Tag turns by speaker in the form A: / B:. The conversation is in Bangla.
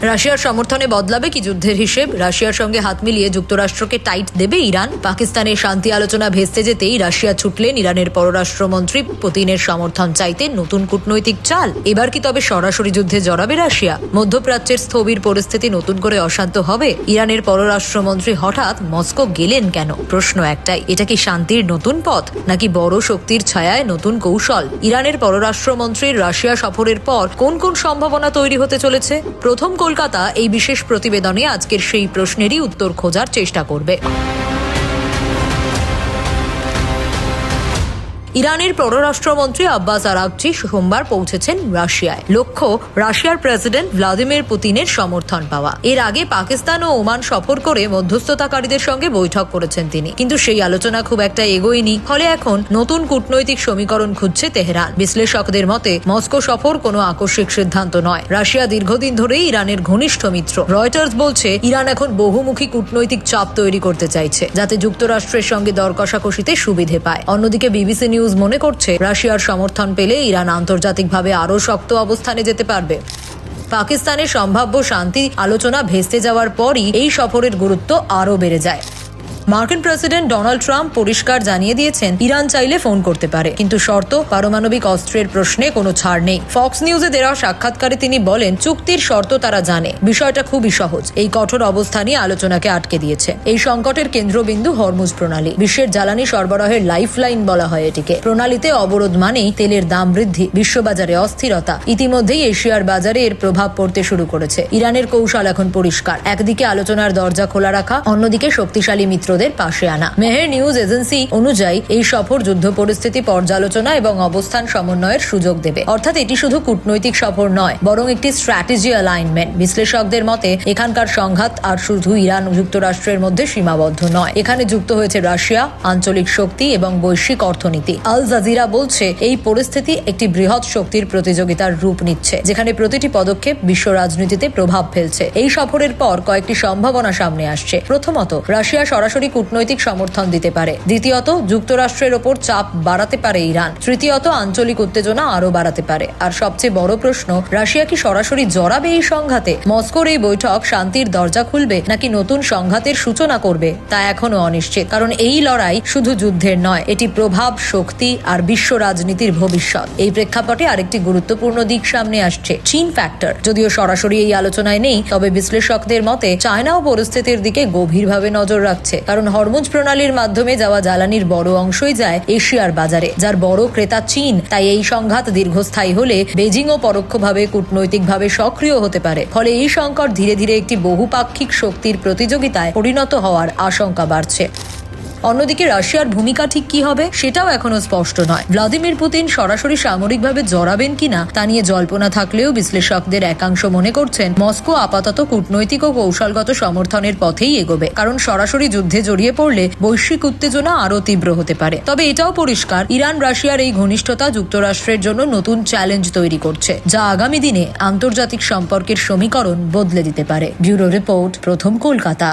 A: রাশিয়ার সমর্থনে বদলাবে কি যুদ্ধের হিসেব? রাশিয়ার সঙ্গে হাত মিলিয়ে যুক্তরাষ্ট্রকে টাইট দেবে ইরান? পাকিস্তানে শান্তি আলোচনা ভেস্তে যেতেই রাশিয়া ছুটলেন ইরানের পররাষ্ট্রমন্ত্রী পুতিনের সমর্থন চাইতে নতুন কূটনৈতিক চাল। এবার কি তবে সরাসরি যুদ্ধে জড়াবে রাশিয়া? মধ্যপ্রাচ্যের স্থবির পরিস্থিতি নতুন করে অশান্ত হবে? ইরানের পররাষ্ট্রমন্ত্রী হঠাৎ মস্কো গেলেন কেন? প্রশ্ন একটাই, এটা কি শান্তির নতুন পথ নাকি বড় শক্তির ছায়ায় নতুন কৌশল? ইরানের পররাষ্ট্রমন্ত্রীর রাশিয়া সফরের পর কোন কোন সম্ভাবনা তৈরি হতে চলেছে? প্রথম কলকাতা এই বিশেষ প্রতিবেদনে আজকের সেই প্রশ্নেরই উত্তর খোঁজার চেষ্টা করবে। ইরানের পররাষ্ট্রমন্ত্রী আব্বাস আরাগচি সোমবার পৌঁছেছেন রাশিয়ায়। লক্ষ্য, রাশিয়ার প্রেসিডেন্ট ভ্লাদিমির পুতিনের সমর্থন পাওয়া। এর আগে পাকিস্তান ও ওমান সফর করে মধ্যস্থতাকারীদের সঙ্গে বৈঠক করেছেন তিনি, কিন্তু সেই আলোচনা খুব একটা এগোয়নি। ফলে এখন নতুন কূটনৈতিক সমীকরণ খুঁজছে তেহরান। বিশ্লেষকদের মতে মস্কো সফর কোনো আকস্মিক সিদ্ধান্ত নয়। রাশিয়া দীর্ঘদিন ধরেই ইরানের ঘনিষ্ঠ মিত্র। রয়টার্স বলছে ইরান এখন বহুমুখী কূটনৈতিক চাপ তৈরি করতে চাইছে, যাতে যুক্তরাষ্ট্রের সঙ্গে দর কষাকষিতে সুবিধে পায়। অন্যদিকে বিবিসি নিউজ মনে করছে রাশিয়ার সমর্থন পেলে ইরান আন্তর্জাতিকভাবে আরও শক্ত অবস্থানে যেতে পারবে। পাকিস্তানের সম্ভাব্য শান্তি আলোচনা ভেস্তে যাওয়ার পরই এই সফরের গুরুত্ব আরও বেড়ে যায়। মার্কিন প্রেসিডেন্ট ডোনাল্ড ট্রাম্প পরিষ্কার জানিয়ে দিয়েছেন ইরান চাইলে ফোন করতে পারে, কিন্তু শর্ত, পারমাণবিক অস্ত্রের প্রশ্নে কোনো ছাড় নেই। ফক্স নিউজে দেওয়া সাক্ষাৎকারে তিনি বলেন, চুক্তির শর্ত তারা জানে, বিষয়টা খুবই সহজ। এই কঠোর অবস্থানই আলোচনাকে আটকে দিয়েছে। এই সংকটের কেন্দ্রবিন্দু হরমুজ প্রণালী। বিশ্বের জ্বালানি সরবরাহের লাইফলাইন বলা হয় এটিকে। প্রণালীতে অবরোধ মানেই তেলের দাম বৃদ্ধি, বিশ্ববাজারে অস্থিরতা। ইতিমধ্যেই এশিয়ার বাজারে এর প্রভাব পড়তে শুরু করেছে। ইরানের কৌশল এখন পরিষ্কার, একদিকে আলোচনার দরজা খোলা রাখা, অন্যদিকে শক্তিশালী মিত্র পাশে আনা। মেহের নিউজ এজেন্সি অনুযায়ী এই সফর যুদ্ধ পরিস্থিতি পর্যালোচনা এবং অবস্থান সমন্বয়ের সুযোগ দেবে। অর্থাৎ এটি শুধু কূটনৈতিক সফর নয়, বরং একটি স্ট্র্যাটেজি অ্যালাইনমেন্ট। বিশ্লেষকদের মতে এখানকার সংঘাত আর শুধু ইরান যুক্তরাষ্ট্রের মধ্যে সীমাবদ্ধ নয়। এখানে যুক্ত হয়েছে রাশিয়া, আঞ্চলিক শক্তি এবং বৈশ্বিক অর্থনীতি। আল জাজিরা বলছে এই পরিস্থিতি একটি বৃহৎ শক্তির প্রতিযোগিতার রূপ নিচ্ছে, যেখানে প্রতিটি পদক্ষেপ বিশ্ব রাজনীতিতে প্রভাব ফেলছে। এই সফরের পর কয়েকটি সম্ভাবনা সামনে আসছে। প্রথমত, রাশিয়া সরাসরি কূটনৈতিক সমর্থন দিতে পারে। দ্বিতীয়ত, যুক্তরাষ্ট্রের ওপর চাপ বাড়াতে পারে ইরান। তৃতীয়ত, আঞ্চলিক উত্তেজনা আরও বাড়াতে পারে। আর সবচেয়ে বড় প্রশ্ন, রাশিয়া কি সরাসরি জড়াবে এই সংঘাতে? মস্কোর এই বৈঠক শান্তির দরজা খুলবে নাকি নতুন সংঘাতের সূচনা করবে তা এখনো অনিশ্চিত। কারণ এই লড়াই শুধু যুদ্ধের নয়, এটি প্রভাব, শক্তি আর বিশ্ব রাজনীতির ভবিষ্যৎ। এই প্রেক্ষাপটে আরেকটি গুরুত্বপূর্ণ দিক সামনে আসছে, চীন ফ্যাক্টর। যদিও সরাসরি এই আলোচনায় নেই, তবে বিশ্লেষকদের মতে চায়নাও পরিস্থিতির দিকে গভীরভাবে নজর রাখছে। কারণ হরমুজ প্রণালীর মাধ্যমে যাওয়া জ্বালানির বড় অংশই যায় এশিয়ার বাজারে, যার বড় ক্রেতা চীন। তাই এই সংঘাত দীর্ঘস্থায়ী হলে বেজিংও পরোক্ষভাবে কূটনৈতিকভাবে সক্রিয় হতে পারে। ফলে এই সংকট ধীরে ধীরে একটি বহুপাক্ষিক শক্তির প্রতিযোগিতায় পরিণত হওয়ার আশঙ্কা বাড়ছে। অন্যদিকে রাশিয়ার ভূমিকা ঠিক কি হবে সেটাও এখনো স্পষ্ট নয়। ভ্লাদিমির পুতিন সরাসরি সামরিকভাবে জড়াবেন কিনা তা নিয়ে জল্পনা থাকলেও বিশ্লেষকদের একাংশ মনে করছেন মস্কো আপাতত কূটনৈতিক ও কৌশলগত সমর্থনের পথেই এগোবে। কারণ সরাসরি যুদ্ধে জড়িয়ে পড়লে বৈশ্বিক উত্তেজনা আরও তীব্র হতে পারে। তবে এটাও পরিষ্কার, ইরান রাশিয়ার এই ঘনিষ্ঠতা যুক্তরাষ্ট্রের জন্য নতুন চ্যালেঞ্জ তৈরি করছে, যা আগামী দিনে আন্তর্জাতিক সম্পর্কের সমীকরণ বদলে দিতে পারে। ব্যুরো রিপোর্ট, প্রথম কলকাতা।